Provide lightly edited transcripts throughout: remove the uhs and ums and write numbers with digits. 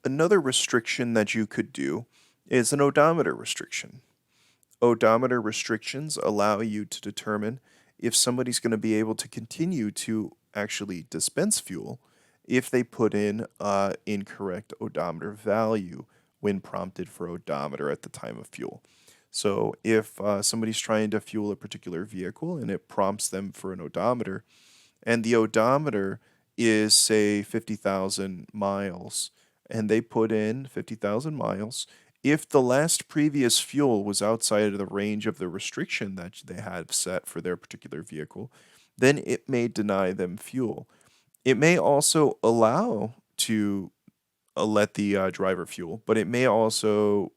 Another restriction that you could do is an odometer restriction. Odometer restrictions allow you to determine if somebody's going to be able to continue to actually dispense fuel if they put in incorrect odometer value when prompted for odometer at the time of fuel. So if somebody's trying to fuel a particular vehicle and it prompts them for an odometer, and the odometer is, say, 50,000 miles, and they put in 50,000 miles, if the last previous fuel was outside of the range of the restriction that they had set for their particular vehicle, then it may deny them fuel. It may also allow to let the driver fuel, but it may also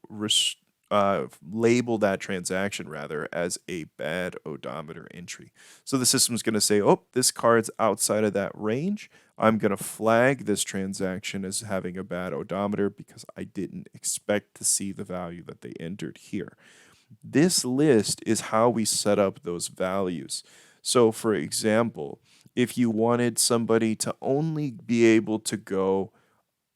label that transaction rather as a bad odometer entry. So the system's going to say, oh, this card's outside of that range. I'm going to flag this transaction as having a bad odometer because I didn't expect to see the value that they entered here. This list is how we set up those values. So, for example, if you wanted somebody to only be able to go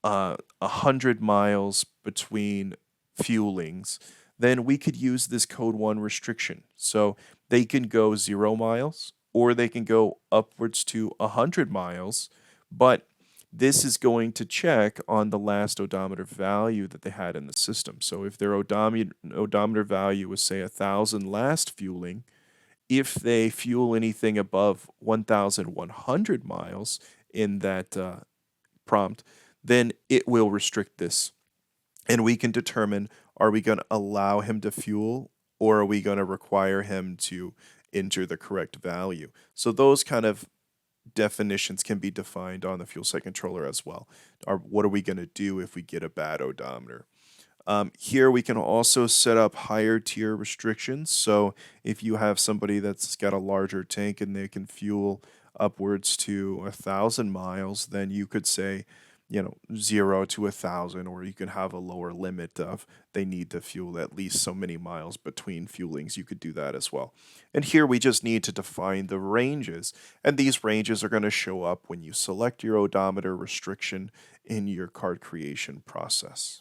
100 miles between fuelings, then we could use this code 1 restriction. So they can go 0 miles or they can go upwards to 100 miles, but this is going to check on the last odometer value that they had in the system. So if their odometer value was, say, 1,000 last fueling, if they fuel anything above 1,100 miles in that prompt, then it will restrict this. And we can determine, are we going to allow him to fuel or are we going to require him to enter the correct value? So those kind of definitions can be defined on the fuel site controller as well. What are we going to do if we get a bad odometer? Here we can also set up higher tier restrictions. So if you have somebody that's got a larger tank and they can fuel upwards to 1,000 miles, then you could say, 0 to 1,000, or you can have a lower limit of they need to fuel at least so many miles between fuelings. You could do that as well. And here we just need to define the ranges, and these ranges are going to show up when you select your odometer restriction in your card creation process.